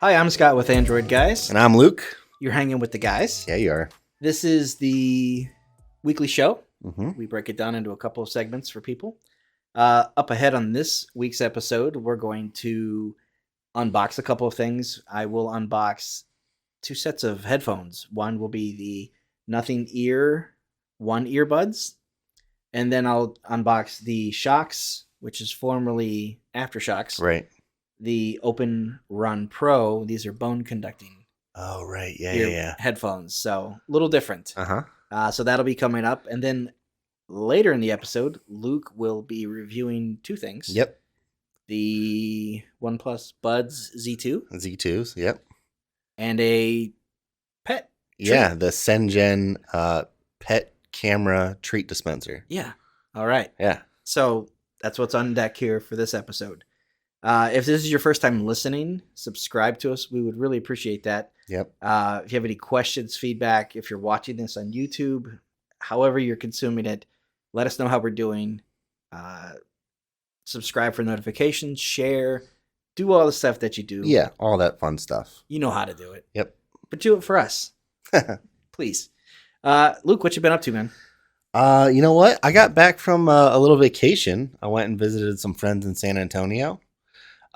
Hi, I'm Scott with Android Guys. And I'm Luke. You're hanging with the guys. Yeah, you are. This is the weekly show. Mm-hmm. We break it down into a couple of segments for people. Up ahead on this week's episode, we're going to unbox a couple of things. I will unbox 2 sets of headphones. One will be the Nothing Ear One Earbuds, and then I'll unbox the Shokz, which is formerly Aftershocks. Right. The OpenRun Pro. These are bone conducting. Oh, right. Yeah. Headphones. So a little different. Uh-huh. So that'll be coming up. And then later in the episode, Luke will be reviewing 2 things. Yep. The OnePlus Buds Z2. Z2s. Yep. And a pet treat. Yeah, the CENGCEN pet camera treat dispenser. Yeah. All right. Yeah. So that's what's on deck here for this episode. If this is your first time listening, subscribe to us. We would really appreciate that. Yep. If you have any questions, feedback, if you're watching this on YouTube, however you're consuming it, let us know how we're doing. Subscribe for notifications, share, do all the stuff that you do. Yeah, all that fun stuff. You know how to do it. Yep. But do it for us. Please. Luke, what you been up to, man? You know what? I got back from a little vacation. I went and visited some friends in San Antonio.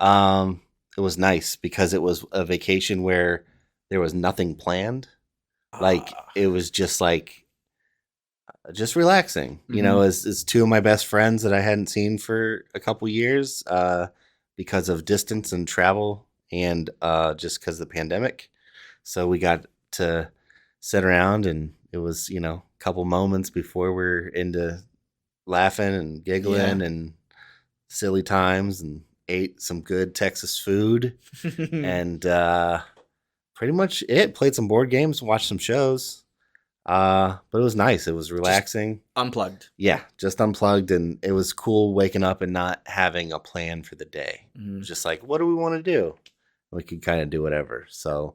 It was nice because it was a vacation where there was nothing planned. Like it was just relaxing, you know, as 2 of my best friends that I hadn't seen for a couple years, because of distance and travel and, just because of the pandemic. So we got to sit around and it was, you know, a couple moments before we're into laughing and giggling and silly times and ate some good Texas food and pretty much it. Played some board games, watched some shows. But it was nice. It was relaxing. Just unplugged. Yeah, just unplugged, and it was cool waking up and not having a plan for the day. It was just like, what do we want to do? We could kind of do whatever. So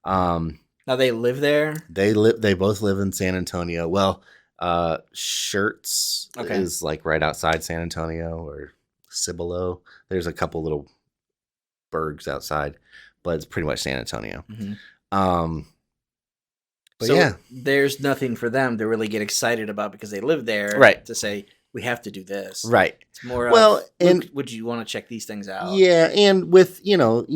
now they live there? They both live in San Antonio. Well, Shokz is like right outside San Antonio, or Cibolo. There's a couple little burgs outside, but it's pretty much San Antonio. But so yeah, there's nothing for them to really get excited about because they live there. Right. To say, we have to do this. Right. It's more well, and would you want to check these things out? Yeah, and with, you know,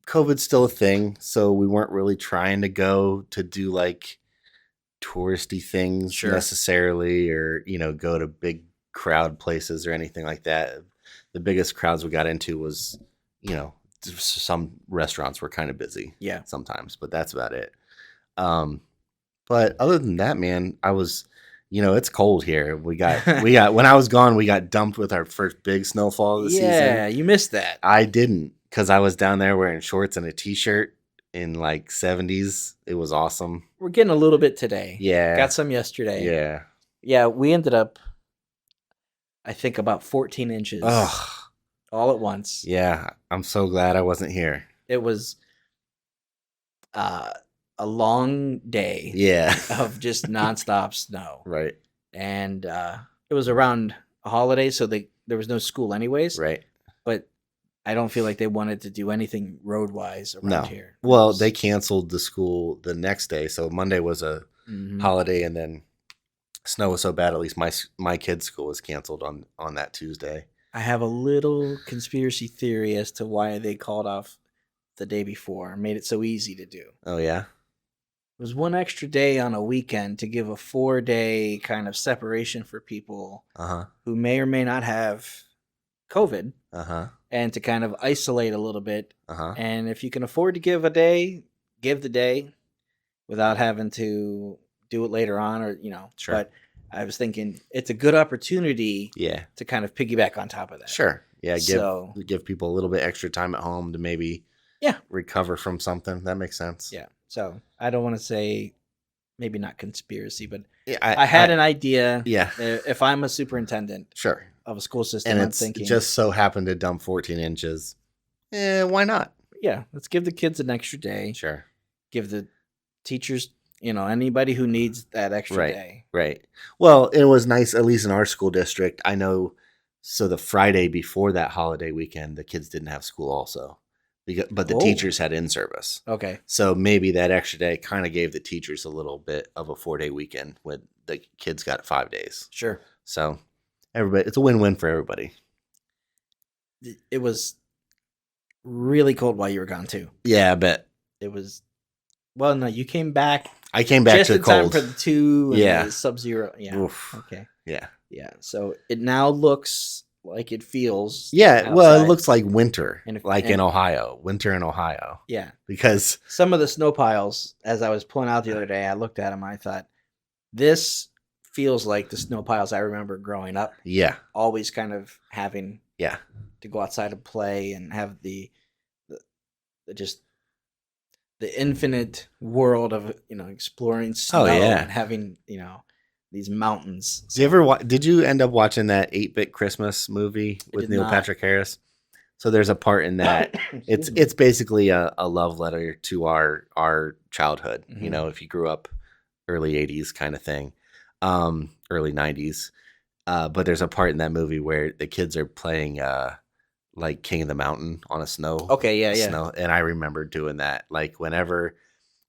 COVID's still a thing, so we weren't really trying to go to do like touristy things necessarily, or, you know, go to big crowd places or anything like that. The biggest crowds we got into was, you know, some restaurants were kind of busy. Yeah. Sometimes, but that's about it. But other than that, man, I was, you know, it's cold here. We got when I was gone, we got dumped with our first big snowfall of the season. Yeah, you missed that. I didn't, because I was down there wearing shorts and a t-shirt in like 70s. It was awesome. We're getting a little bit today. Yeah. Got some yesterday. Yeah. Yeah, we ended up, I think, about 14 inches. Ugh. All at once. Yeah. I'm so glad I wasn't here. It was a long day. Yeah. Of just nonstop snow. Right. And it was around a holiday, so there was no school anyways. Right. But I don't feel like they wanted to do anything road-wise around here. Well, they canceled the school the next day, so Monday was a holiday, and then snow was so bad, at least my kid's school was canceled on that Tuesday. I have a little conspiracy theory as to why they called off the day before and made it so easy to do. Oh, yeah? It was one extra day on a weekend to give a 4-day kind of separation for people who may or may not have COVID, and to kind of isolate a little bit. And if you can afford to give a day, give the day without having to do it later on, or, you know. Sure. But I was thinking it's a good opportunity to kind of piggyback on top of that. Sure. Yeah, give people a little bit extra time at home to maybe recover from something. That makes sense. Yeah. So I don't want to say maybe not conspiracy, but yeah, I had an idea. Yeah. If I'm a superintendent of a school system, and I'm it's thinking just so happened to dump 14 inches. Why not? Yeah. Let's give the kids an extra day. Sure. Give the teachers, you know, anybody who needs that extra day. Right. Well, it was nice, at least in our school district. I know. So the Friday before that holiday weekend, the kids didn't have school also. but the Oh. teachers had in-service. Okay. So maybe that extra day kind of gave the teachers a little bit of a 4-day weekend when the kids got 5 days. Sure. So everybody, it's a win-win for everybody. It was really cold while you were gone too. Yeah, I bet. It was. Well, no, you came back. I came back just to in the cold. time for the 2 and Yeah. the Sub-Zero. Yeah. Oof. Okay. Yeah. Yeah. So it now looks like it feels. Yeah. Well, outside. it looks like winter, And in Ohio. Winter in Ohio. Yeah. Because some of the snow piles, as I was pulling out the other day, I looked at them. I thought, this feels like the snow piles I remember growing up. yeah. Always kind of having Yeah. to go outside and play and have the just the infinite world of exploring snow yeah. and having these mountains. Did you end up watching that 8-Bit Christmas movie with did Neil not. Patrick Harris? So there's a part in that. It's basically a love letter to our childhood. Mhm. You know, if you grew up early 80s kind of thing, early 90s. But there's a part in that movie where the kids are playing like King of the Mountain on a snow. Okay, yeah. Snow, and I remember doing that. Like whenever,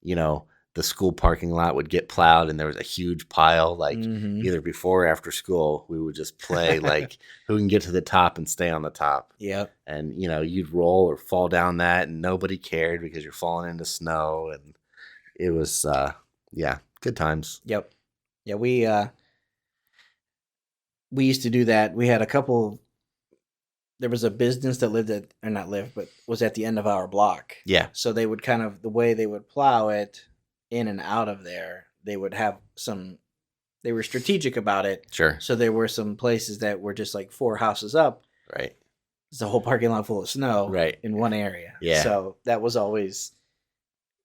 the school parking lot would get plowed and there was a huge pile, like Mhm. either before or after school, we would just play like who can get to the top and stay on the top. Yep. And you'd roll or fall down that, and nobody cared because you're falling into snow, and it was good times. Yep. Yeah, we used to do that. We had a couple. There was a business that was at the end of our block. Yeah, So they would the way they would plow it in and out of there, they would have they were strategic about it. sure, So there were some places that were just like 4 houses up. right, It's a whole parking lot full of snow right, in one area. Yeah. So that was always,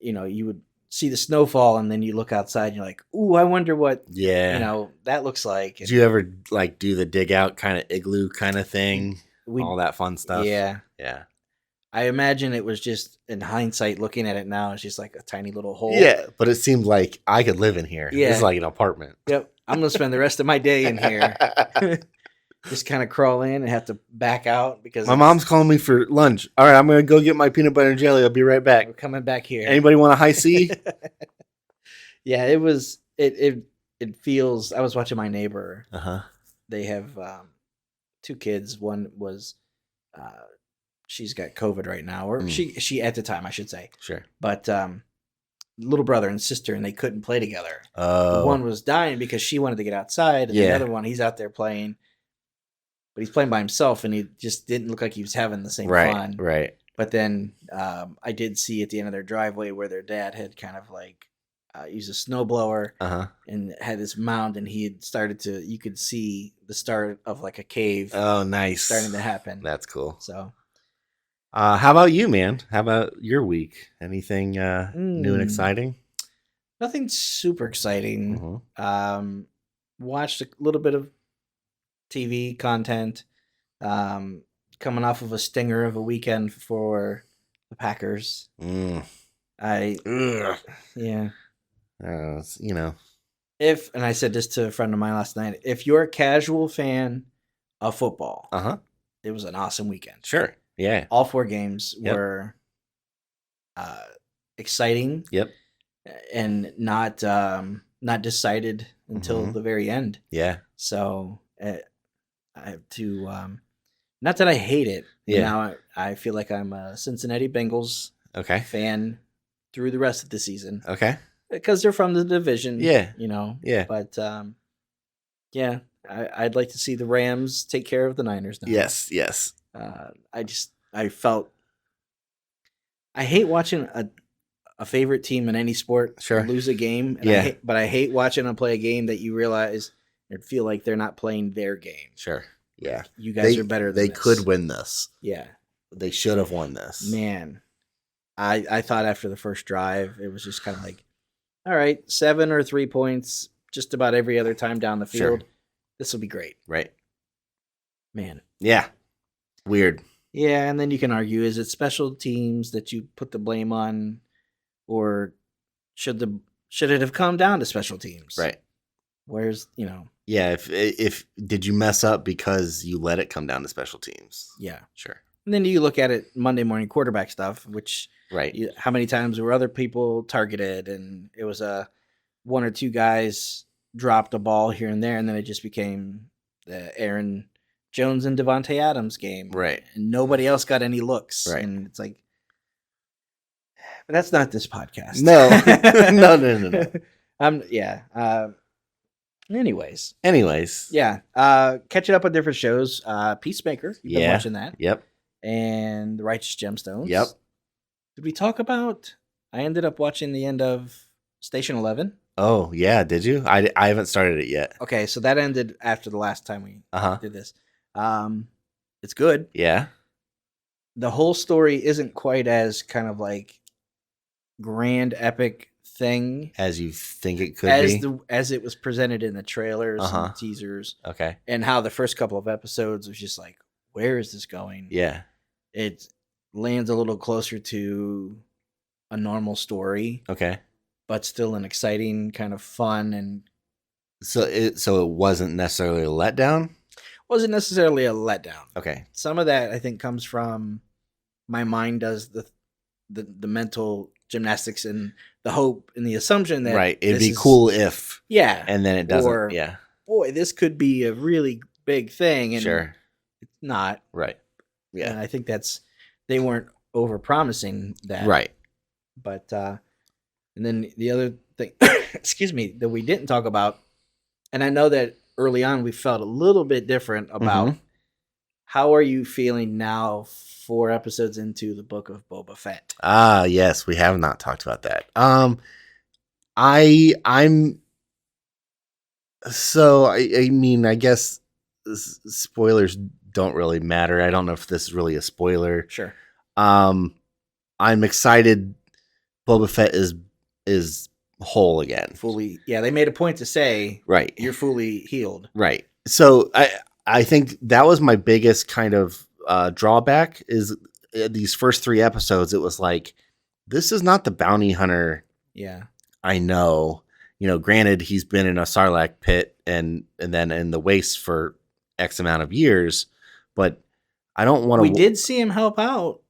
you would see the snowfall and then you look outside and you're like, ooh, I wonder what, yeah. that looks like. Did you ever like do the dig out kind of igloo kind of thing? We, All that fun stuff. yeah. Yeah. I imagine it was just, in hindsight, looking at it now, it's just like a tiny little hole. Yeah, but it seemed like I could live in here. Yeah. It's like an apartment. Yep. I'm going to spend the rest of my day in here. Just kind of crawl in and have to back out because My mom's calling me for lunch. All right, I'm going to go get my peanut butter and jelly. I'll be right back. We're coming back here. Anybody want a high C? Yeah, it was, it feels, I was watching my neighbor. Uh-huh. They have 2 kids. One was, she's got COVID right now, or she at the time, I should say. Sure. But little brother and sister, and they couldn't play together. Oh. One was dying because she wanted to get outside, and the other one, he's out there playing, but he's playing by himself, and he just didn't look like he was having the same fun. Right. But then I did see at the end of their driveway where their dad had kind of like used a snowblower and had this mound, and he had started to, you could see the start of like a cave. Oh, nice. Starting to happen. That's cool. So, how about you, man? How about your week? Anything new and exciting? Nothing super exciting. Mhm. Watched a little bit of TV content. Coming off of a stinger of a weekend for the Packers. Mm. Yeah. And I said this to a friend of mine last night, if you're a casual fan of football, it was an awesome weekend. Sure. Yeah. All 4 games were exciting. Yep. And not decided until the very end. Yeah. So I have to, not that I hate it. Yeah. Now I feel like I'm a Cincinnati Bengals fan through the rest of the season. Okay. Because they're from the division. Yeah. Yeah. But yeah, I'd like to see the Rams take care of the Niners now. Yes. I hate watching a favorite team in any sport lose a game. And but I hate watching them play a game that you realize or feel like they're not playing their game. Sure. Yeah. You guys are better than They this. could win this. Yeah. They should have won this. Man, I thought after the first drive, it was just kind of like, all right, 7 or 3 points just about every other time down the field. Sure. This will be great. Right. Man. Yeah. Weird. Yeah, and then you can argue, is it special teams that you put the blame on, or should it have come down to special teams? Right. Where's, Yeah, if did you mess up because you let it come down to special teams? Yeah. Sure. And then you look at it Monday morning quarterback stuff, which Right. how many times were other people targeted, and it was one or two guys dropped a ball here and there, and then it just became the Aaron Jones and Devontae Adams game, Right. and nobody else got any looks, Right. and it's like, but that's not this podcast. No. No. Yeah. Anyways, Yeah. catching up on different shows. Peacemaker, you've been watching that. Yep. And The Righteous Gemstones. Yep. Did we talk about? I ended up watching the end of Station 11. Oh yeah, did you? I haven't started it yet. Okay, so that ended after the last time we did this. It's good. Yeah. The whole story isn't quite as kind of like grand epic thing as you think it could be, as it was presented in the trailers and the teasers. Okay. And how the first couple of episodes was just like, where is this going? Yeah. It lands a little closer to a normal story. Okay. But still an exciting, kind of fun, and so it wasn't necessarily a letdown. Wasn't necessarily a letdown. Okay. Some of that I think comes from my mind does the mental gymnastics and the hope and the assumption that right, it'd be cool if and then it doesn't. Or, boy, this could be a really big thing, and sure, it's not. Right. Yeah, and I think they weren't over promising that. Right. But and then the other thing, excuse me, that we didn't talk about, and I know that early on we felt a little bit different about how are you feeling now 4 episodes into the Book of Boba Fett? Yes, we have not talked about that. I'm so I mean, I guess spoilers don't really matter. I don't know if this is really a spoiler. Sure. I'm excited Boba Fett is whole again. Fully. Yeah, they made a point to say, right, you're fully healed. Right. So I think that was my biggest kind of drawback is these first 3 episodes. It was like, this is not the bounty hunter. Yeah. I know, granted he's been in a Sarlacc pit and then in the waste for X amount of years, but I don't want to. We did see him help out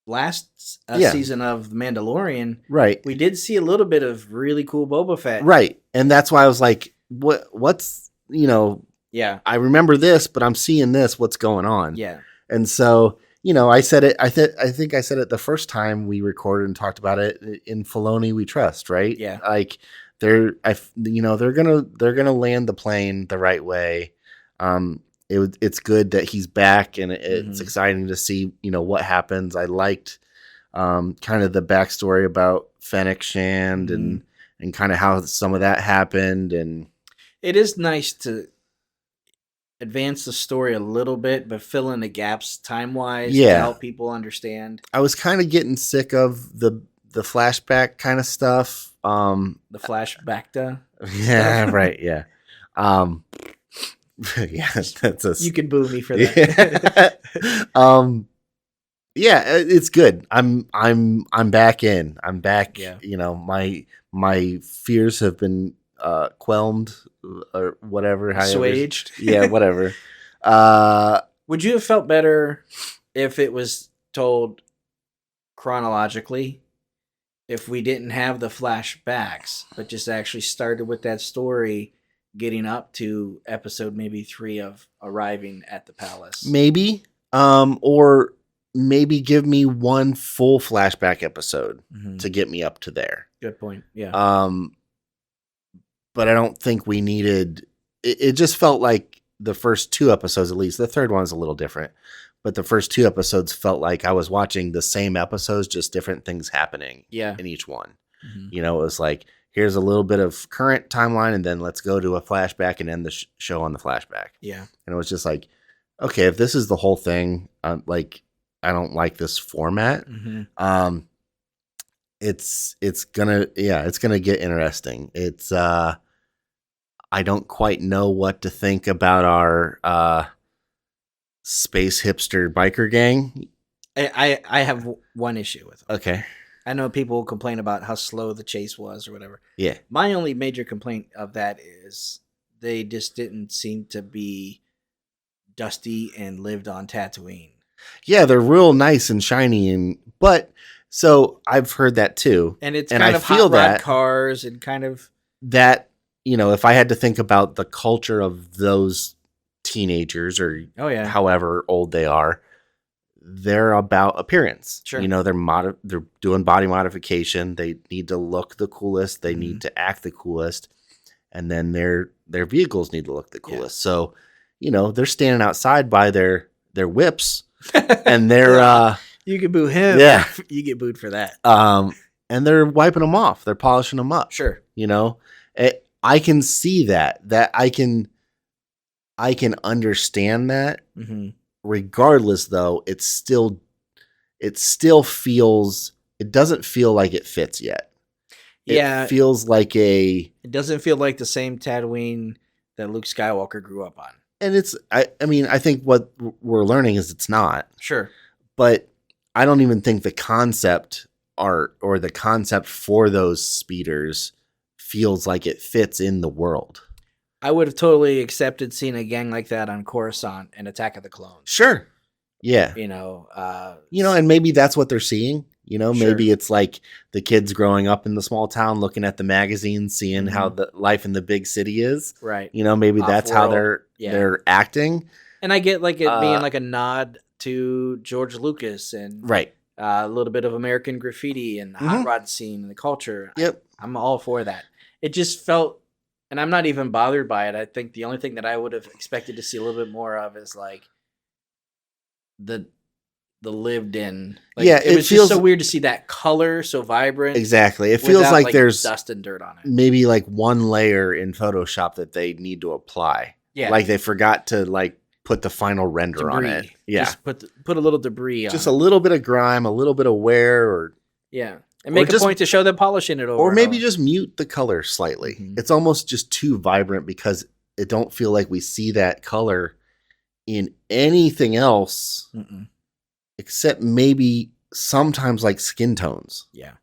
last season of The Mandalorian. Right. We did see a little bit of really cool Boba Fett. Right. And that's why I was like, what's, yeah, I remember this, but I'm seeing this, what's going on? Yeah. And so, I said it, I think I said it the first time we recorded and talked about it, in Filoni we trust, right? Yeah. Like they're gonna land the plane the right way. It's good that he's back, and it's exciting to see, what happens. I liked kind of the backstory about Fennec Shand and kind of how some of that happened. And it is nice to advance the story a little bit, but fill in the gaps time-wise to help people understand. I was kind of getting sick of the flashback kind of stuff. The flashback yeah, right, yeah. Yeah, that's you can boo me for that. Yeah, it's good. I'm back in. I'm back. Yeah. My fears have been quelled or whatever. Assuaged. Yeah, whatever. Would you have felt better if it was told chronologically? If we didn't have the flashbacks, but just actually started with that story getting up to episode maybe 3 of arriving at the palace? Maybe. Or maybe give me one full flashback episode to get me up to there. Good point. Yeah. But I don't think we needed it just felt like the first 2 episodes, at least. The third one is a little different. But the first 2 episodes felt like I was watching the same episodes, just different things happening in each one. It was like, here's a little bit of current timeline, and then let's go to a flashback and end the show on the flashback. Yeah. And it was just like, okay, if this is the whole thing, like, I don't like this format. It's gonna get interesting. It's I don't quite know what to think about our space hipster biker gang. I have one issue with it. Okay. I know people complain about how slow the chase was or whatever. Yeah. My only major complaint of that is they just didn't seem to be dusty and lived on Tatooine. Yeah, they're real nice and shiny, but so I've heard that too. And it's And kind I of feel hot rod that cars and kind of that, if I had to think about the culture of those teenagers or oh yeah, however old they are, they're about appearance. sure. They're doing body modification. They need to look the coolest. They Mhm. need to act the coolest, and then their vehicles need to look the coolest. So, they're standing outside by their whips, and they're you can boo him. Yeah. You get booed for that. and they're wiping them off. They're polishing them up. Sure. I can see that. I can understand that. Mm-hmm. Regardless, though, it still feels. It doesn't feel like it fits yet. Yeah, It feels like it doesn't feel like the same Tatooine that Luke Skywalker grew up on. and it's. I mean, I think what we're learning is it's not. Sure. But I don't even think the concept art or the concept for those speeders feels like it fits in the world. I would have totally accepted seeing a gang like that on Coruscant and Attack of the Clones. Sure. Yeah. And maybe that's what they're seeing. Sure. Maybe it's like the kids growing up in the small town looking at the magazines, seeing how the life in the big city is. Right. Maybe that's how they're acting. And I get like it being like a nod to George Lucas and right. A little bit of American graffiti and the hot rod scene and the culture. Yep. I'm all for that. It just felt, and I'm not even bothered by it. I think the only thing that I would have expected to see a little bit more of is like the lived in. Like, yeah, it was feels just so weird to see that color so vibrant. Exactly. It feels like there's dust and dirt on it. Maybe like one layer in Photoshop that they need to apply. Yeah. Like they forgot to like put the final render on it. Yeah. Just put a little debris on just it. a little bit of grime, a little bit of wear, or yeah. And make a point to show them polishing it over. Or maybe just mute the color slightly. Mm-hmm. It's almost just too vibrant because it don't feel like we see that color in anything else. Mm-mm. Except maybe sometimes like skin tones. Yeah.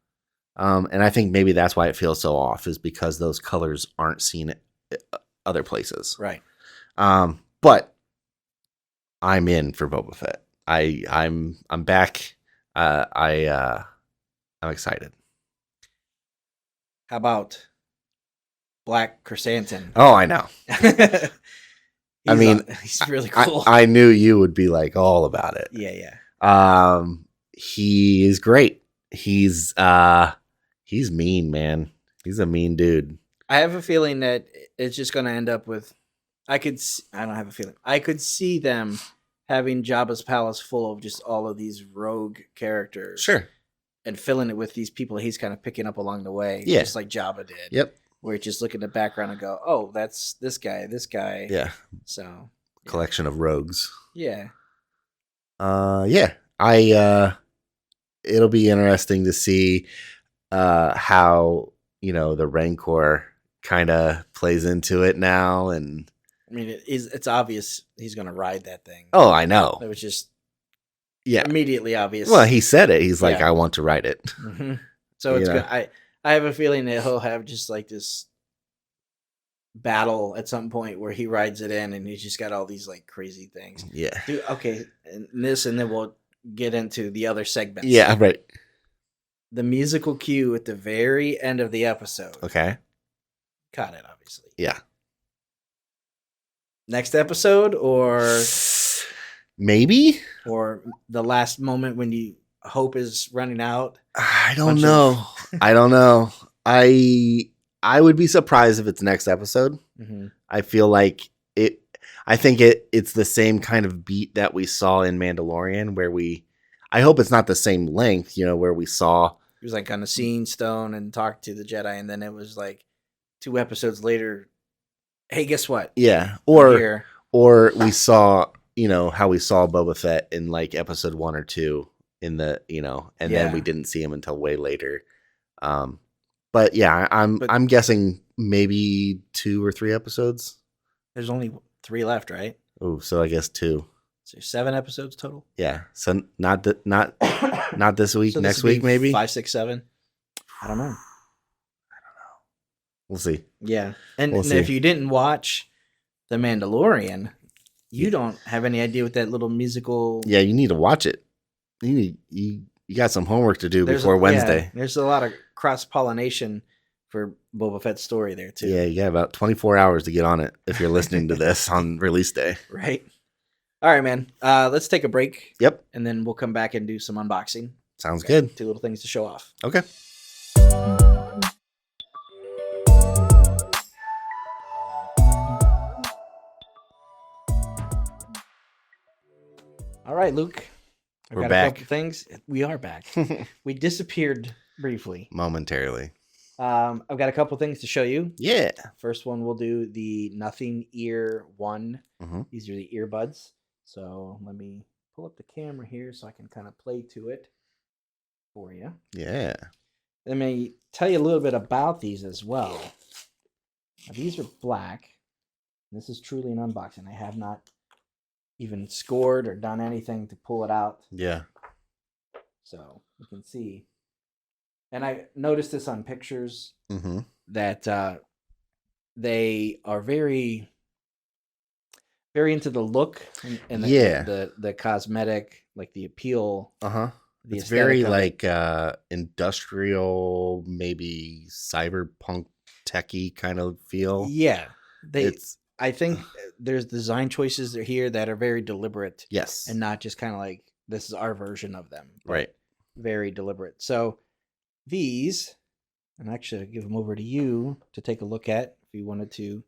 And I think maybe that's why it feels so off, is because those colors aren't seen at other places. Right. But I'm in for Boba Fett. I'm back. I'm excited. How about Black Chrysanthemum? Oh, I know. He's really cool. I knew you would be like all about it. Yeah, yeah. He is great. He's mean, man. He's a mean dude. I have a feeling that it's just going to end up with. I don't have a feeling. I could see them having Jabba's palace full of just all of these rogue characters. Sure. And filling it with these people he's kind of picking up along the way. Yeah. Just like Jabba did. Yep. Where you just look at the background and go, oh, that's this guy. Yeah. So. Yeah. Collection of rogues. Yeah. Yeah. It'll be interesting to see how, the Rancor kind of plays into it now. And I mean, it's obvious he's going to ride that thing. Oh, I know. It was just immediately obvious. Well, he said it. He's like, I want to ride it. Mm-hmm. So it's good. I have a feeling that he'll have just like this battle at some point where he rides it in and he's just got all these like crazy things. Yeah. Dude, okay. And then we'll get into the other segments. Yeah, right. The musical cue at the very end of the episode. Okay. Caught it, obviously. Yeah. Next episode or maybe? Or the last moment when you hope is running out? I don't know. I don't know. I would be surprised if it's next episode. Mm-hmm. I feel like it. I think it's the same kind of beat that we saw in Mandalorian, where I hope it's not the same length. Where we saw it was like on the Seeing Stone and talked to the Jedi, and then it was like 2 episodes later. Hey, guess what? Yeah, or we saw how we saw Boba Fett in like episode 1 or 2 in the and then we didn't see him until way later. But yeah, I'm guessing maybe 2 or 3 episodes. There's only 3 left, right? Oh, so I guess 2. So 7 episodes total. Yeah, so not this week. So next week maybe 5, 6, 7. I don't know. We'll see. Yeah, and if you didn't watch The Mandalorian, You don't have any idea what that little musical. Yeah, you need to watch it. You got some homework to do before Wednesday. Yeah, there's a lot of cross pollination for Boba Fett's story there too. Yeah, you got about 24 hours to get on it if you're listening to this on release day. Right. All right, man. Let's take a break. Yep. And then we'll come back and do some unboxing. Sounds good. 2 little things to show off. Okay. All right, Luke. We're got back. A couple things. We are back. We disappeared briefly. Momentarily. I've got a couple things to show you. Yeah. First one, we'll do the Nothing Ear 1. Mm-hmm. These are the earbuds. So let me pull up the camera here so I can kind of play to it for you. Yeah. Let me tell you a little bit about these as well. Now, these are black. This is truly an unboxing. I have not even scored or done anything to pull it out. Yeah. So you can see. And I noticed this on pictures that they are very, very into the look and the cosmetic, like the appeal. It's very like industrial, maybe cyberpunk techie kind of feel. Yeah. I think there's design choices here that are very deliberate. Yes. And not just kind of like, this is our version of them. Right. Very deliberate. So these, and actually I'll give them over to you to take a look at if you wanted to.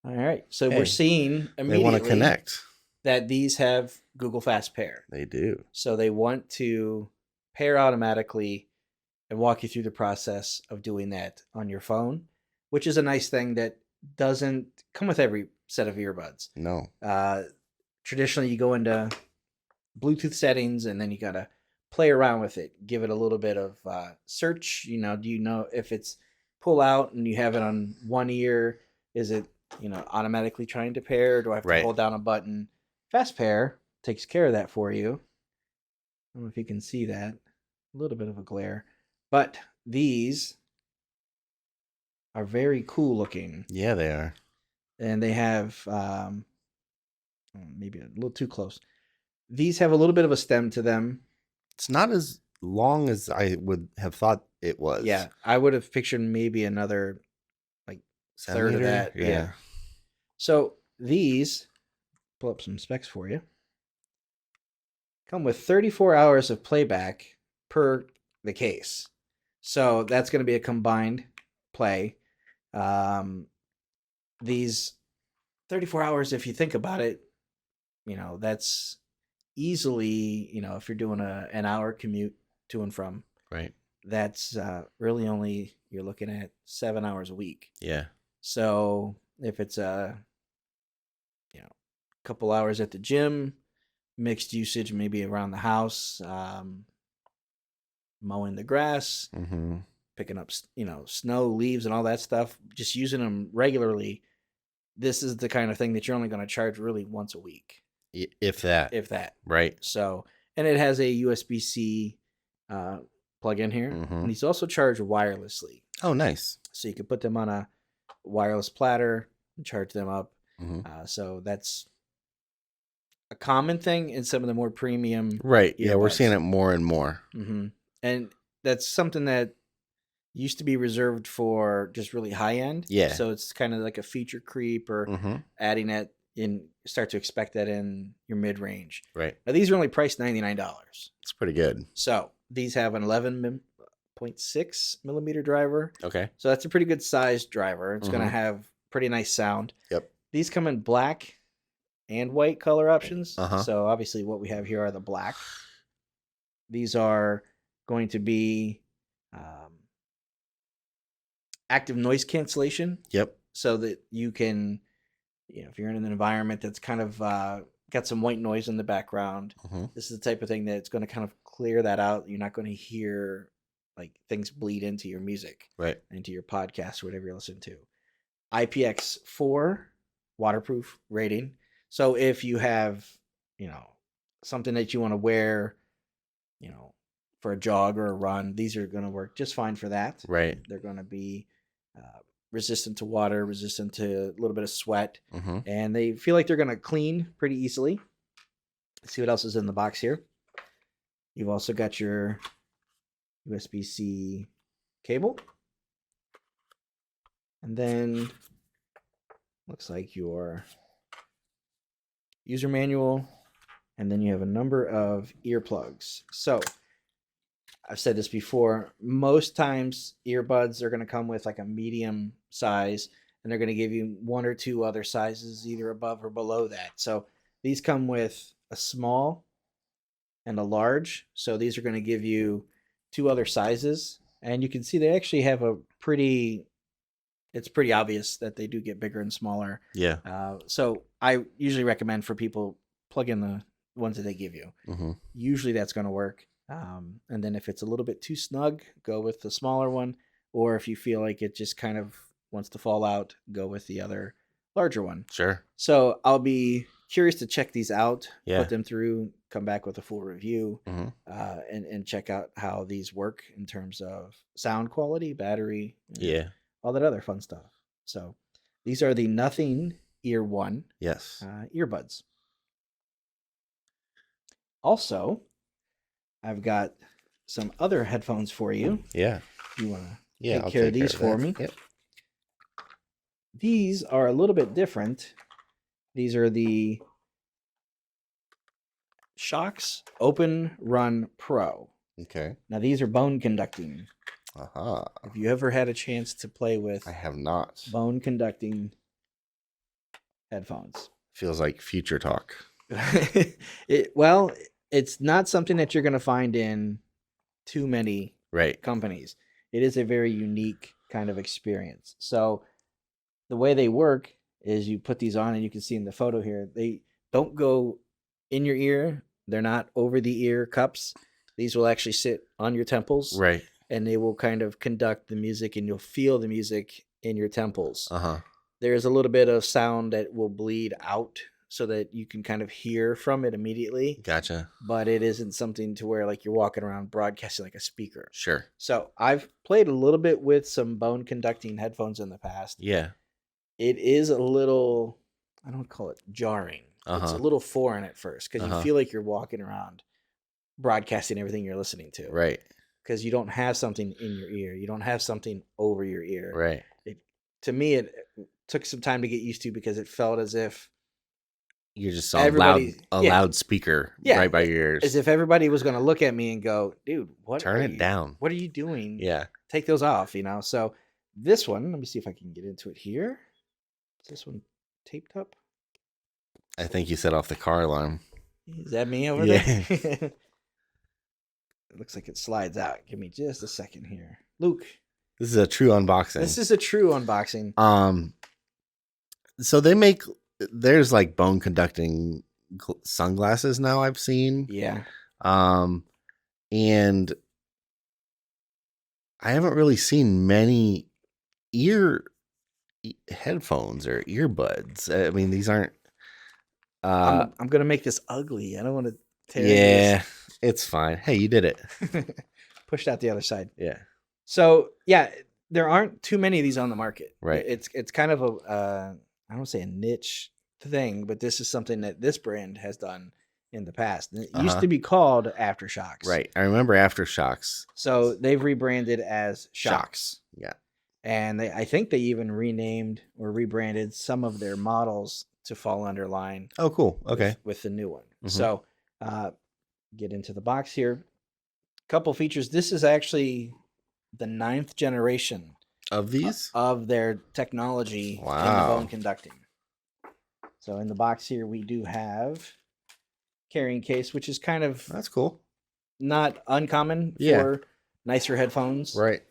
All right. So we're seeing immediately they want to connect. That these have Google Fast Pair. They do. So they want to pair automatically and walk you through the process of doing that on your phone, which is a nice thing that doesn't come with every set of earbuds. No. Traditionally, you go into Bluetooth settings and then you got to play around with it, give it a little bit of search. Do you know if it's pull out and you have it on one ear, is it, automatically trying to pair? Do I have to hold down a button? Fast Pair takes care of that for you. I don't know if you can see that. A little bit of a glare. But these are very cool looking. Yeah, they are. And they have, maybe a little too close. These have a little bit of a stem to them. It's not as long as I would have thought it was. Yeah, I would have pictured maybe another like third of that. Yeah. So these, pull up some specs for you, come with 34 hours of playback per the case. So that's going to be a combined play. These 34 hours, if you think about it, that's easily, if you're doing an hour commute to and from, right, that's really only, you're looking at 7 hours a week. Yeah. So if it's a couple hours at the gym, mixed usage maybe around the house, mowing the grass, picking up snow, leaves, and all that stuff, just using them regularly, this is the kind of thing that you're only going to charge really once a week. If that. Right. So, and it has a USB-C plug-in here. And these also charge wirelessly. Oh, nice. So you can put them on a wireless platter and charge them up. So that's a common thing in some of the more premium. Right. Yeah, we're seeing it more and more. And that's something that used to be reserved for just really high end. Yeah. So it's kind of like a feature creep or adding it in, start to expect that in your mid range. Right. Now these are only priced $99. It's pretty good. So these have an 11.6 millimeter driver. Okay. So that's a pretty good sized driver. It's going to have pretty nice sound. Yep. These come in black and white color options. So obviously what we have here are the black. These are going to be active noise cancellation. Yep. So that you can, if you're in an environment that's kind of got some white noise in the background, this is the type of thing that's going to kind of clear that out. You're not going to hear like things bleed into your music, right, into your podcast or whatever you're listening to. IPX4 waterproof rating. So if you have, something that you want to wear, for a jog or a run, these are going to work just fine for that. Right. They're going to be resistant to water, resistant to a little bit of sweat, Mm-hmm. and they feel like they're going to clean pretty easily. Let's see what else is in the box here. You've also got your USB-C cable. And then looks like your user manual. And then you have a number of earplugs. So I've said this before. Most times earbuds are going to come with like a medium size, and they're going to give you one or two other sizes either above or below that. So these come with a small and a large. So these are going to give you two other sizes. And you can see they actually have it's pretty obvious that they do get bigger and smaller. Yeah. So I usually recommend for people plug in the ones that they give you. Mm-hmm. Usually that's going to work. And then if it's a little bit too snug, go with the smaller one. Or if you feel like it just kind of wants to fall out, go with the other larger one. Sure. So I'll be curious to check these out, Yeah. put them through, come back with a full review, Mm-hmm. and check out how these work in terms of sound quality, battery, Yeah. all that other fun stuff. So these are the Nothing Ear One Yes. earbuds. Also, I've got some other headphones for you. Yeah. You want to Yeah. take care of these for me? Yep. These are a little bit different. These are the Shokz OpenRun Pro. Okay. Now, these are bone conducting. Uh-huh. Have you ever had a chance to play with I have not. bone conducting headphones? Feels like future talk. Well, it's not something that you're going to find in too many Right. companies. It is a very unique kind of experience. So the way they work is you put these on, and you can see in the photo here, they don't go in your ear. They're not over the ear cups. These will actually sit on your temples, Right. and they will kind of conduct the music, and you'll feel the music in your temples. Uh-huh. There's a little bit of sound that will bleed out so that you can kind of hear from it immediately. Gotcha. But it isn't something to where like you're walking around broadcasting like a speaker. Sure. So I've played a little bit with some bone conducting headphones in the past. Yeah. It is a little, I don't call it jarring. It's a little foreign at first because you feel like you're walking around broadcasting everything you're listening to. Right. Because you don't have something in your ear. You don't have something over your ear. Right. To me, it took some time to get used to because it felt as if You're just on a loudspeaker right by your ears. as if everybody was going to look at me and go, dude, Turn it down. What are you doing? Yeah. Take those off, So this one, let me see if I can get into it here. Is this one taped up? I think you set off the car alarm. Is that me over there? It looks like it slides out. Give me just a second here. Luke. This is a true unboxing. This is a true unboxing. So there's like bone conducting sunglasses now I've seen. Yeah. And I haven't really seen many headphones or earbuds. I mean, these aren't. I'm gonna make this ugly. I don't want to tear Yeah, it's fine. Hey, you did it. Pushed out the other side. Yeah. So yeah, there aren't too many of these on the market. Right. It's kind of a I don't say a niche thing, but this is something that this brand has done in the past. It used to be called Aftershokz. Right. I remember Aftershokz. So they've rebranded as Shokz. Yeah. And I think they even renamed or rebranded some of their models to fall under line. Oh, cool. Okay. With the new one. Mm-hmm. So get into the box here. Couple features. This is actually the 9th generation of these of their technology in the bone conducting. So in the box here, we do have carrying case, which is kind of that's cool. Not uncommon for nicer headphones. Right.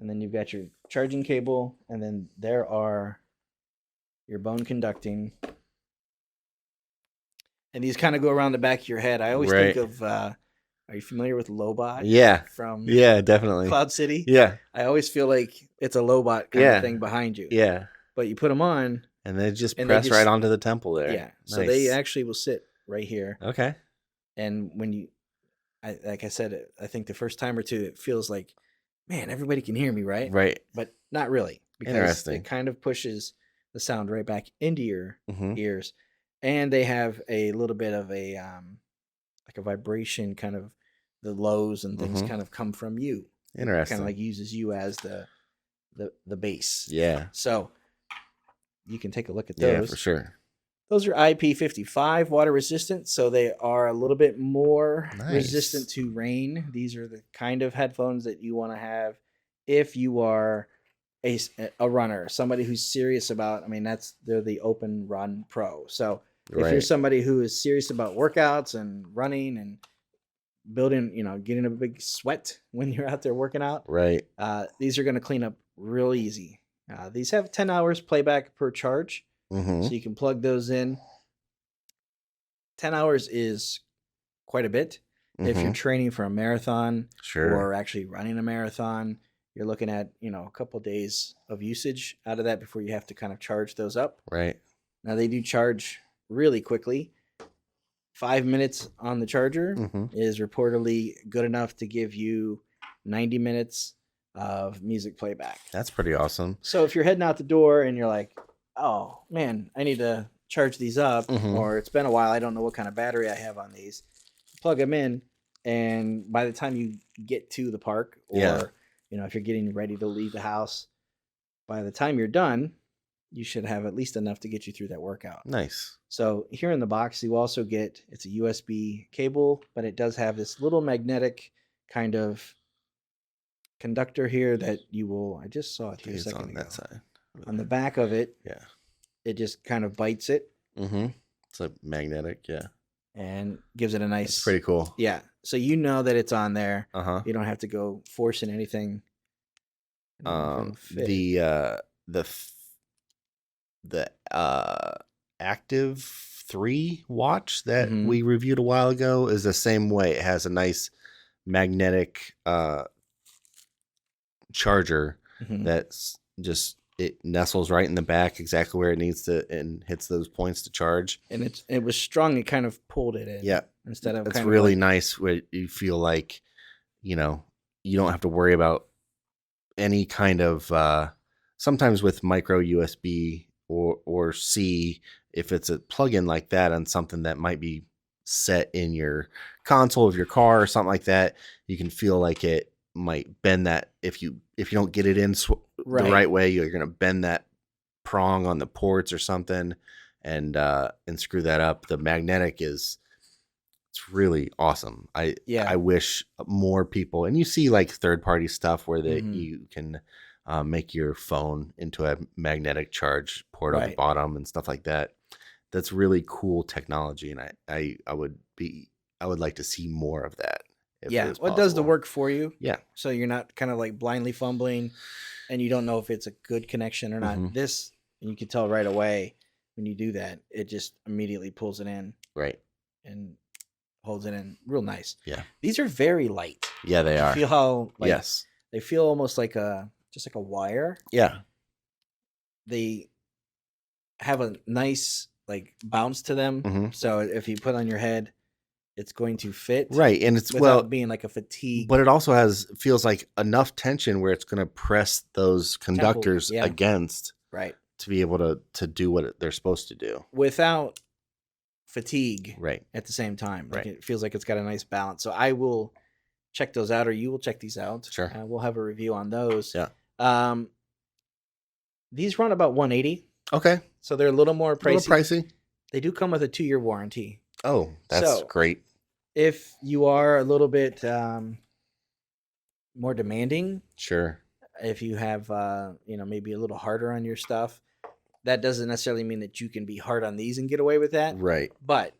And then you've got your charging cable, and then there are your bone conducting. And these kind of go around the back of your head. I always think of, are you familiar with Lobot? Yeah. From definitely. Cloud City? Yeah. I always feel like it's a Lobot kind of thing behind you. Yeah. But you put them on. And they just press right onto the temple there. Yeah. Nice. So they actually will sit right here. Okay. And when like I said, I think the first time or two, it feels like man, everybody can hear me, right? Right. But not really, because Interesting. it kind of pushes the sound right back into your Mm-hmm. ears. And they have a little bit of a like a vibration, kind of the lows and things Mm-hmm. kind of come from you. It kind Interesting. of like uses you as the base. Yeah. So you can take a look at Yeah, those. for sure. Those are IP55 water resistant, so they are a little bit more resistant Nice. to rain. These are the kind of headphones that you want to have if you are a runner, somebody who's serious about. I mean, they're the OpenRun Pro. So if you're Right. somebody who is serious about workouts and running and building, getting a big sweat when you're out there working out, Right. these are going to clean up real easy. These have 10 hours playback per charge. Mm-hmm. So you can plug those in. 10 hours is quite a bit. If you're Mm-hmm. training for a marathon Sure. or actually running a marathon, you're looking at, a couple of days of usage out of that before you have to kind of charge those up. Right. Now they do charge really quickly. 5 minutes on the charger Mm-hmm. is reportedly good enough to give you 90 minutes of music playback. That's pretty awesome. So if you're heading out the door and you're like, oh man, I need to charge these up, Mm-hmm. or it's been a while, I don't know what kind of battery I have on these, plug them in, and by the time you get to the park, or Yeah. if you're getting ready to leave the house, by the time you're done, you should have at least enough to get you through that workout. Nice. So here in the box, you also get, it's a USB cable, but it does have this little magnetic kind of conductor here that I just saw it here a It's second on ago. that side. On the back of it, Yeah. it just kind of bites it Mm-hmm. It's a magnetic. Yeah. and gives it a nice. It's pretty cool. Yeah. So you know that it's on there. Uh-huh. You don't have to go forcing anything. The Active 3 watch that Mhm. we reviewed a while ago is the same way. It has a nice magnetic charger Mhm. that's just, it nestles right in the back exactly where it needs to and hits those points to charge. And it was strong. It kind of pulled it in. Yeah. Instead of It's kind of really like, nice where you feel like, you don't have to worry about any kind of sometimes with micro USB or C, if it's a plug-in like that on something that might be set in your console of your car or something like that, you can feel like it might bend that if you don't get it in the right way, you're going to bend that prong on the ports or something and screw that up. The magnetic it's really awesome. I wish more people, and you see like third-party stuff where you can make your phone into a magnetic charge port on the bottom and stuff like that. That's really cool technology, and I would like to see more of that. Well, it does the work for you. Yeah. So you're not kind of like blindly fumbling, and you don't know if it's a good connection or not. Mhm. This, and you can tell right away when you do that, it just immediately pulls it in. Right. And holds it in real nice. Yeah. These are very light. Yeah, they are. Feel how yes. They feel almost like just like a wire. Yeah. They have a nice like bounce to them. Mm-hmm. So if you put on your head, it's going to fit. Right. And it's without being like a fatigue. But it also feels like enough tension where it's going to press those conductors against. Right. To be able to do what they're supposed to do. Without fatigue. Right. At the same time. Like right. It feels like it's got a nice balance. So I will check those out, or you will check these out. Sure. We'll have a review on those. Yeah. These run about $180. Okay. So they're a little more pricey. A little pricey. They do come with a 2-year warranty. Oh, that's great. If you are a little bit more demanding, sure. If you have, maybe a little harder on your stuff, that doesn't necessarily mean that you can be hard on these and get away with that. Right. But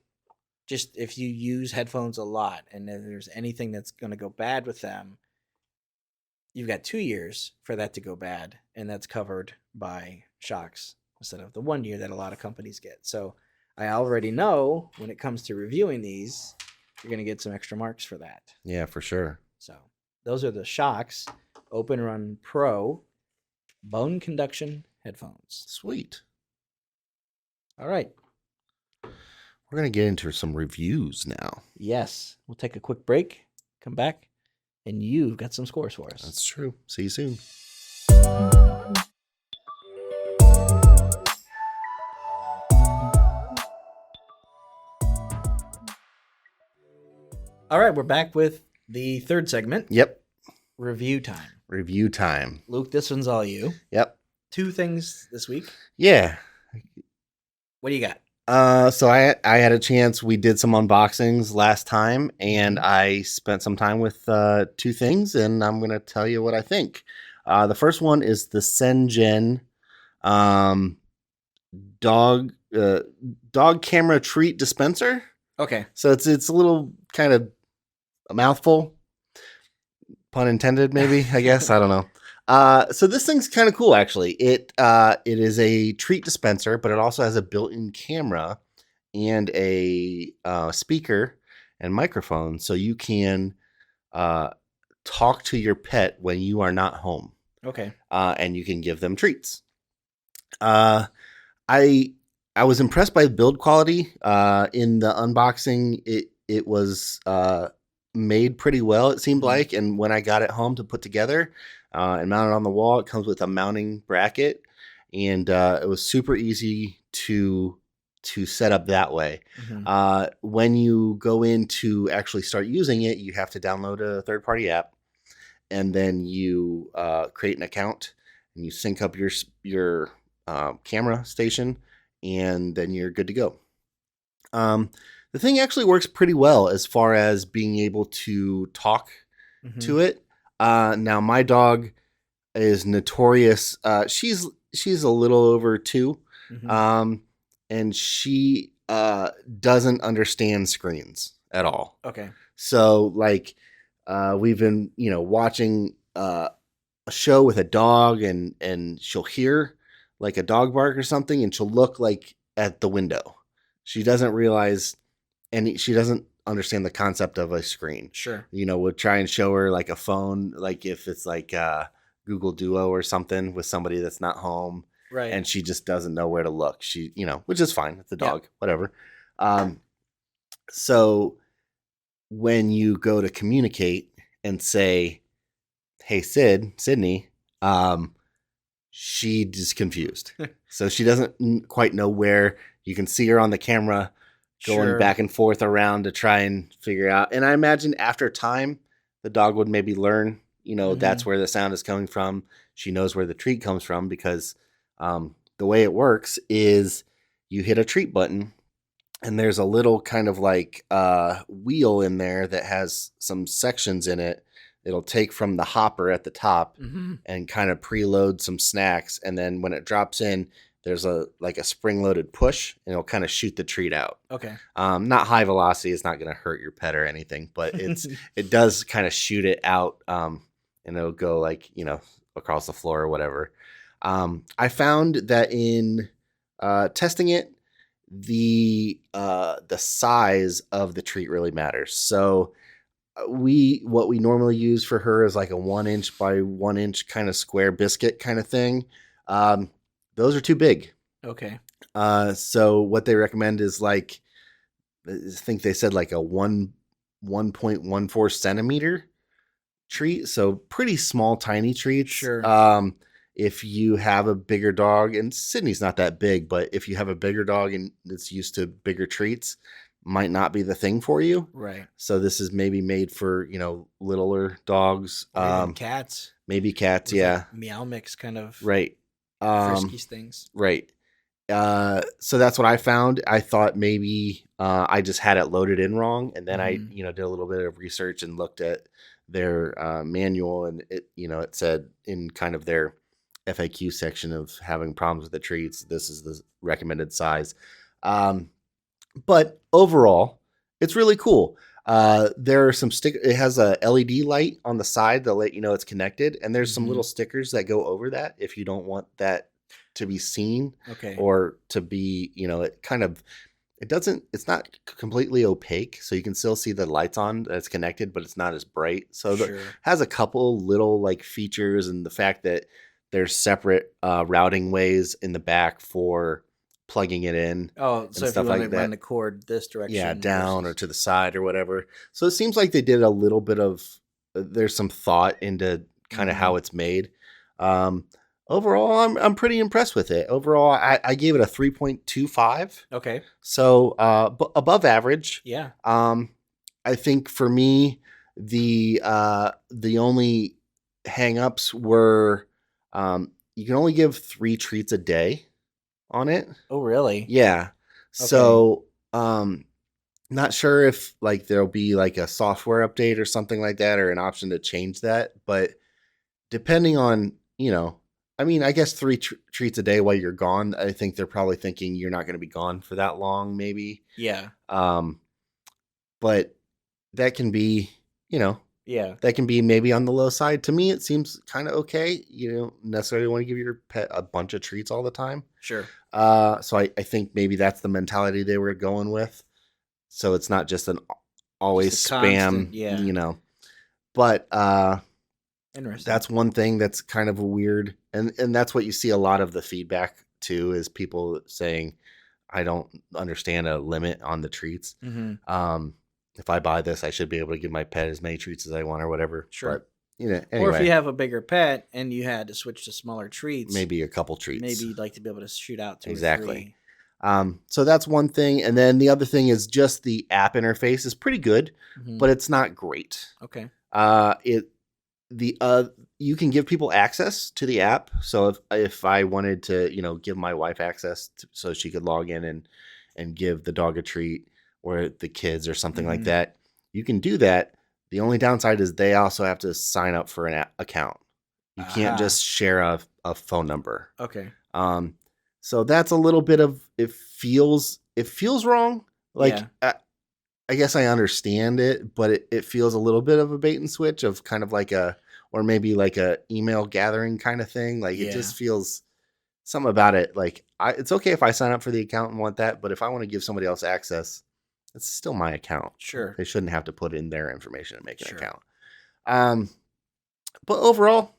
just if you use headphones a lot and if there's anything that's going to go bad with them, you've got 2 years for that to go bad, and that's covered by Shokz instead of the 1 year that a lot of companies get. So I already know when it comes to reviewing these, you're going to get some extra marks for that. Yeah, for sure. So those are the Shokz OpenRun Pro bone conduction headphones. Sweet. All right. We're going to get into some reviews now. Yes. We'll take a quick break, come back, And you've got some scores for us. That's true. See you soon. All right, we're back with the third segment. Yep. Review time. Review time. Luke, this one's all you. Yep. 2 things this week. Yeah. What do you got? So I had a chance. We did some unboxings last time, and I spent some time with 2 things, and I'm gonna tell you what I think. The first one is the CENGCEN dog camera treat dispenser. Okay. So it's a little kind of a mouthful, pun intended, maybe. I guess I don't know. So this thing's kind of cool, actually. It is a treat dispenser, but it also has a built-in camera and a speaker and microphone, so you can talk to your pet when you are not home. Okay. And you can give them treats. I was impressed by the build quality. In the unboxing, it was made pretty well, it seemed like. And when I got it home to put together and mount it on the wall, it comes with a mounting bracket, and it was super easy to set up that way. When you go in to actually start using it, you have to download a third-party app, and then you create an account, and you sync up your camera station, and then you're good to go. The thing actually works pretty well as far as being able to talk to it. Now my dog is notorious. She's a little over 2, and she doesn't understand screens at all. Okay. So like we've been watching a show with a dog, and she'll hear like a dog bark or something, and she'll look like at the window. She doesn't realize, and she doesn't understand the concept of a screen. Sure. We'll try and show her like a phone, like if it's like Google Duo or something with somebody that's not home. Right. And she just doesn't know where to look. She, which is fine. It's a dog, whatever. So when you go to communicate and say, "Hey, Sydney," she just confused. So she doesn't quite know where. You can see her on the camera going back and forth around to try and figure out. And I imagine after time, the dog would maybe learn, that's where the sound is coming from. She knows where the treat comes from, because the way it works is you hit a treat button, and there's a little kind of like wheel in there that has some sections in it. It'll take from the hopper at the top and kind of preload some snacks. And then when it drops in, there's a spring-loaded push, and it'll kind of shoot the treat out. Okay. Not high velocity. It's not going to hurt your pet or anything, but it does kind of shoot it out, and it'll go across the floor or whatever. I found that in testing it, the size of the treat really matters. So what we normally use for her is like a 1 inch by 1 inch kind of square biscuit kind of thing. Those are too big. Okay. So what they recommend is I think they said like a 1.14 centimeter treat. So pretty small, tiny treats. Sure. If you have a bigger dog, and Sydney's not that big, but if you have a bigger dog and it's used to bigger treats, might not be the thing for you. Right. So this is maybe made for, littler dogs. Cats. Maybe cats, yeah. Meow mix kind of right. Friskies things. Right. So that's what I found. I thought maybe I just had it loaded in wrong, and then I did a little bit of research and looked at their manual, and it said in kind of their FAQ section of having problems with the treats, this is the recommended size. But overall, it's really cool. There are some it has a LED light on the side that let you know it's connected, and there's some little stickers that go over that if you don't want that to be seen. Okay. Or to be, it's not completely opaque, so you can still see the lights on that's connected, but it's not as bright. So it has a couple little features, and the fact that there's separate routing ways in the back for plugging it in. Oh, so if you want to run the cord this direction. Yeah, down or to the side or whatever. So it seems like they did a little bit of there's some thought into kind of Mhm. how it's made. Overall, I'm pretty impressed with it. Overall, I gave it a 3.25. Okay. So above average. Yeah. I think for me, the only hang-ups were you can only give 3 treats a day on it. Oh, really? Yeah. Okay. So not sure if like there'll be like a software update or something like that, or an option to change that. But depending on, I mean, I guess 3 treats a day while you're gone. I think they're probably thinking you're not going to be gone for that long, maybe. Yeah. But that can be, Yeah. that can be maybe on the low side. To me, it seems kind of okay. You don't necessarily want to give your pet a bunch of treats all the time. Sure. So I think maybe that's the mentality they were going with. So it's not just an always Just a spam, constant, yeah. But Interesting. that's one thing that's kind of weird. And that's what you see a lot of the feedback too, is people saying, I don't understand a limit on the treats. Mm-hmm. If I buy this, I should be able to give my pet as many treats as I want or whatever. Sure. But anyway. Or if you have a bigger pet and you had to switch to smaller treats, maybe a couple treats. Maybe you'd like to be able to shoot out 2 exactly. or 3. So that's one thing. And then the other thing is just the app interface is pretty good, but it's not great. Okay. You can give people access to the app. So if I wanted to, give my wife access so she could log in and give the dog a treat, or the kids or something like that, you can do that. The only downside is they also have to sign up for an account. You can't just share a phone number. Okay. So that's a little bit of, it feels wrong. Like, yeah. I guess I understand it, but it feels a little bit of a bait and switch of kind of like or maybe like a email gathering kind of thing. Like it just feels something about it. Like it's okay if I sign up for the account and want that, but if I want to give somebody else access, it's still my account. Sure. They shouldn't have to put in their information and make an account. But overall,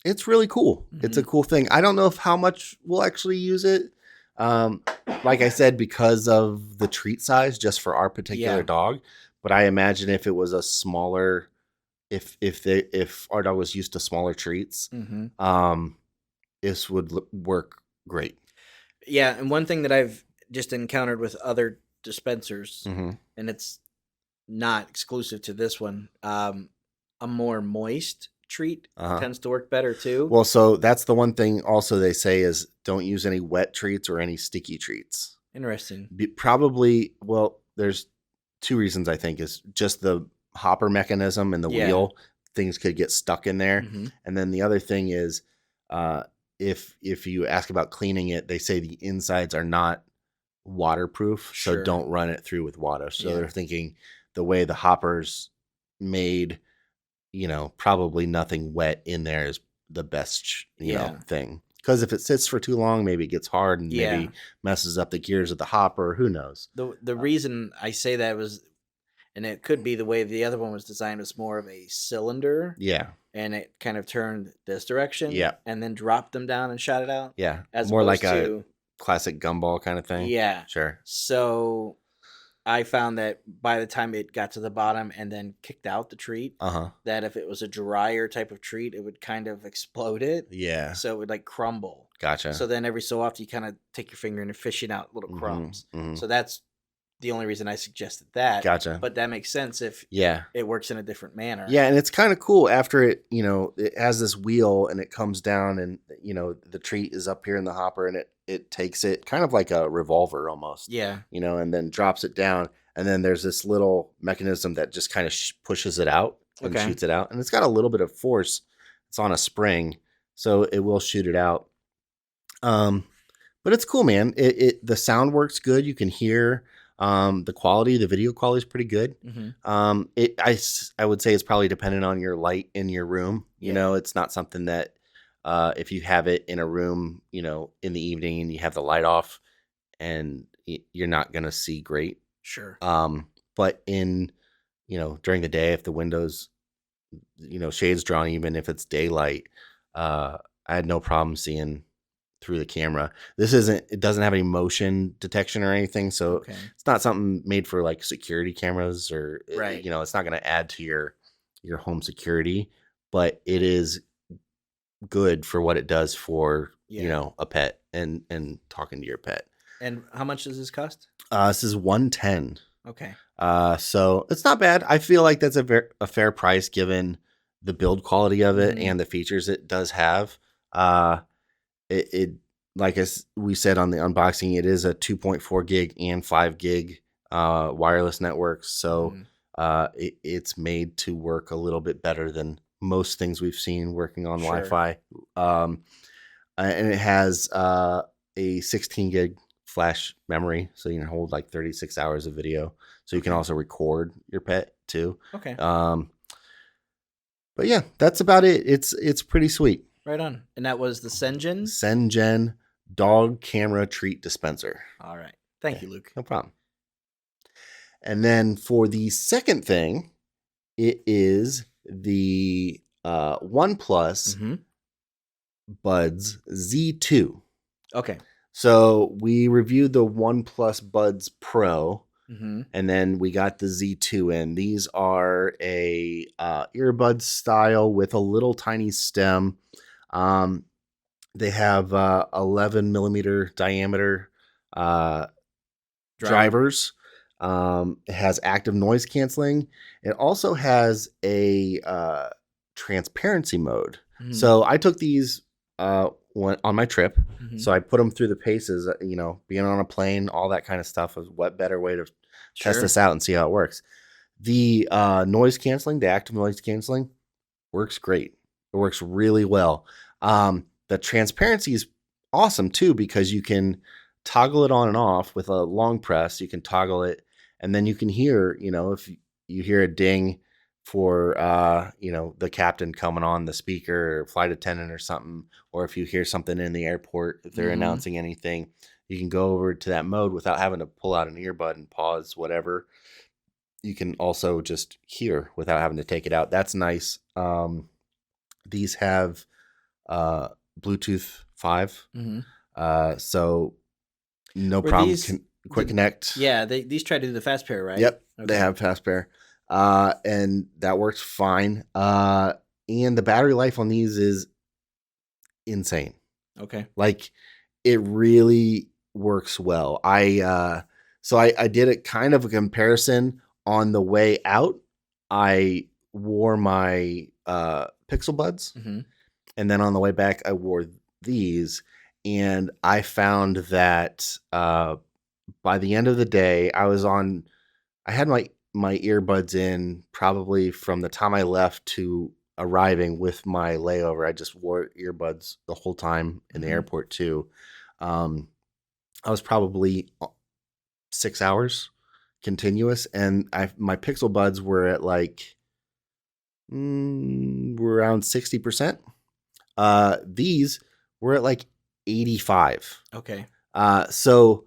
it's really cool. It's a cool thing. I don't know how much we'll actually use it. Like I said, because of the treat size just for our particular dog. But I imagine if it was a smaller, if our dog was used to smaller treats, this would work great. Yeah, and one thing that I've just encountered with other dispensers, and it's not exclusive to this one, a more moist treat tends to work better too. Well, so that's the one thing also they say is don't use any wet treats or any sticky treats. Interesting. Probably, well, there's 2 reasons I think is just the hopper mechanism and the wheel. Things could get stuck in there. And then the other thing is if you ask about cleaning it, they say the insides are not waterproof, so don't run it through with water. So they're thinking the way the hopper's made, probably nothing wet in there is the best, thing. Because if it sits for too long, maybe it gets hard and maybe messes up the gears of the hopper. Who knows? The reason I say that was, and it could be the way the other one was designed, was more of a cylinder. Yeah. And it kind of turned this direction. Yeah. And then dropped them down and shot it out. Yeah. As more like a classic gumball kind of thing. Yeah. Sure. So I found that by the time it got to the bottom and then kicked out the treat, that if it was a drier type of treat, it would kind of explode it. Yeah. So it would like crumble. Gotcha. So then every so often you kind of take your finger and you're fishing out little crumbs. So that's the only reason I suggested that. Gotcha. But that makes sense if it works in a different manner. Yeah, and it's kind of cool after it, it has this wheel and it comes down and, the treat is up here in the hopper and it takes it kind of like a revolver almost. Yeah. And then drops it down. And then there's this little mechanism that just kind of pushes it out and shoots it out. And it's got a little bit of force. It's on a spring, so it will shoot it out. But it's cool, man. The sound works good. You can hear the video quality is pretty good. I would say it's probably dependent on your light in your room. It's not something that if you have it in a room, in the evening and you have the light off and you're not going to see great. Sure. But in, during the day, if the windows, shades drawn, even if it's daylight, I had no problem seeing through the camera. It doesn't have any motion detection or anything, so it's not something made for like security cameras or it's not going to add to your your home security, but it is good for what it does for a pet and talking to your pet. And how much does this cost? This is $110. Okay. So it's not bad. I feel like that's a fair price given the build quality of it and the features it does have. It like we said on the unboxing, it is a 2.4 gig and 5 gig wireless network. So it's made to work a little bit better than most things we've seen working on Wi-Fi. And it has a 16 gig flash memory, so you can hold like 36 hours of video. So you can also record your pet too. Okay. But yeah, that's about it. It's pretty sweet. Right on. And that was the CENGCEN? CENGCEN dog camera treat dispenser. All right. Thank you, Luke. No problem. And then for the second thing, it is the OnePlus Buds Z2. Okay. So we reviewed the OnePlus Buds Pro, and then we got the Z2 in. These are a earbud style with a little tiny stem. They have 11 millimeter diameter drivers. It has active noise canceling. It also has a transparency mode. So I took these on my trip. So I put them through the paces, being on a plane, all that kind of stuff. What better way to test this out and see how it works? The noise canceling, the active noise canceling works great. It works really well. The transparency is awesome too, because you can toggle it on and off with a long press. You can toggle it, and then you can hear, if you hear a ding for, the captain coming on the speaker or flight attendant or something, or if you hear something in the airport, if they're announcing anything, you can go over to that mode without having to pull out an earbud and pause whatever. You can also just hear without having to take it out. That's nice. These have Bluetooth 5. So no problem. Quick connect. Yeah, these try to do the fast pair, right? Yep, okay. They have fast pair. And that works fine. And the battery life on these is insane. Okay. Like, it really works well. I did a kind of a comparison on the way out. I wore my Pixel Buds, and then on the way back, I wore these, and I found that by the end of the day, I had my earbuds in probably from the time I left to arriving with my layover. I just wore earbuds the whole time in the airport too. I was probably 6 hours continuous, and my Pixel Buds were at like around 60%. These were at like 85. Okay. So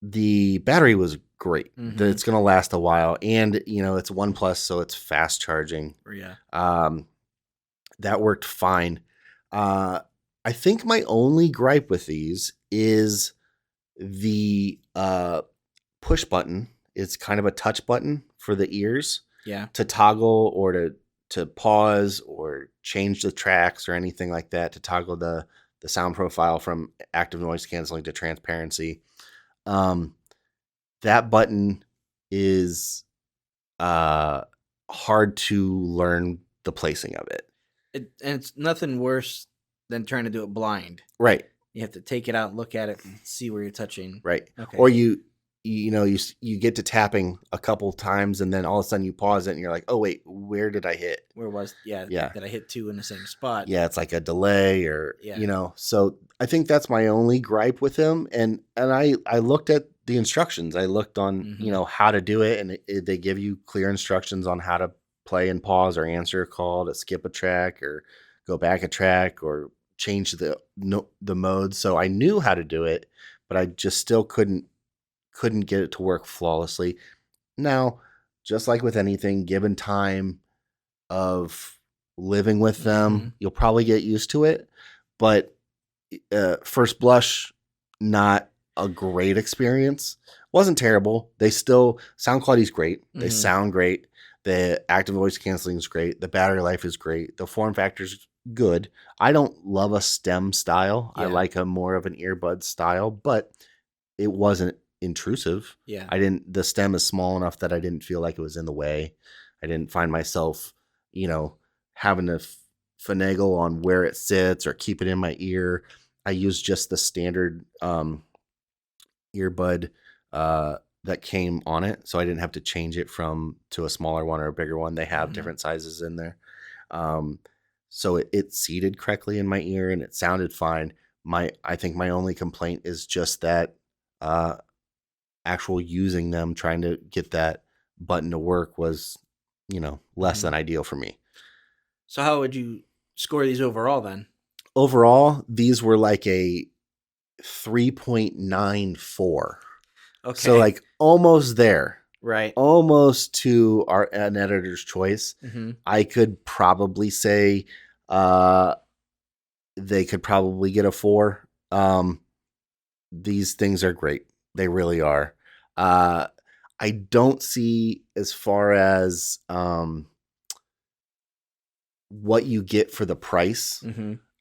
the battery was great. It's going to last a while, and it's OnePlus, so it's fast charging. Yeah. That worked fine. I think my only gripe with these is the push button. It's kind of a touch button for the ears. Yeah. To toggle or to pause or change the tracks or anything like that, to toggle the sound profile from active noise canceling to transparency. That button is hard to learn the placing of it. And it's nothing worse than trying to do it blind. Right. You have to take it out, look at it, and see where you're touching. Right. Okay. Or you get to tapping a couple times, and then all of a sudden you pause it and you're like, oh wait, where did I hit? Where was Did I hit 2 in the same spot? Yeah, it's like a delay or so I think that's my only gripe with him. And I looked at the instructions. I looked on how to do it, and they give you clear instructions on how to play and pause or answer a call, to skip a track or go back a track or change the mode. So I knew how to do it, but I just still couldn't get it to work flawlessly. Now, just like with anything, given time of living with them, you'll probably get used to it. But first blush, not a great experience. Wasn't terrible. They still, sound quality is great. They sound great. The active voice canceling is great. The battery life is great. The form factor is good. I don't love a stem style. I Yeah. like a more of an earbud style, but it wasn't intrusive. Yeah. The stem is small enough that I didn't feel like it was in the way. I didn't find myself, having to finagle on where it sits or keep it in my ear. I use just the standard earbud that came on it, so I didn't have to change it to a smaller one or a bigger one. They have different sizes in there. So it seated correctly in my ear and it sounded fine. I think my only complaint is just that actual using them, trying to get that button to work was, less than ideal for me. So how would you score these overall then? Overall, these were like a 3.94. Okay. So like almost there. Right. Almost to an editor's choice. Mm-hmm. I could probably say they could probably get a 4. These things are great. They really are. I don't see, as far as what you get for the price,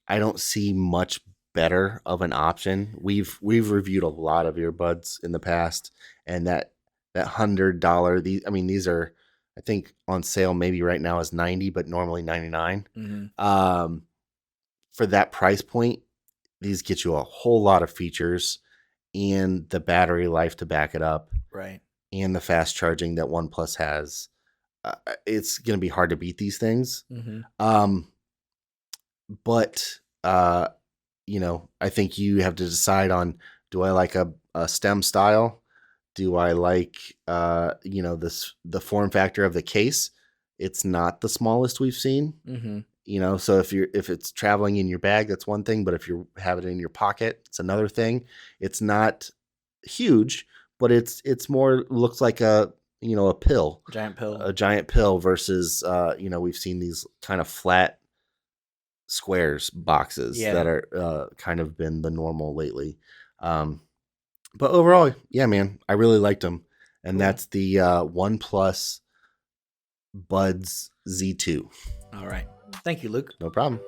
I don't see much better of an option. We've reviewed a lot of earbuds in the past, and that $100, these are, I think, on sale maybe right now is $90, but normally $99. For that price point, these get you a whole lot of features and the battery life to back it up, right? And the fast charging that OnePlus has. It's going to be hard to beat these things. But I think you have to decide on, do I like a stem style? Do I like the form factor of the case? It's not the smallest we've seen. So if it's traveling in your bag, that's one thing, but if you have it in your pocket, it's another thing. It's not huge, but it's more, looks like a pill. A giant pill versus we've seen these kind of flat squares boxes that are kind of been the normal lately. But overall, yeah, man, I really liked them. And that's the OnePlus Buds Z2. All right. Thank you, Luke. No problem.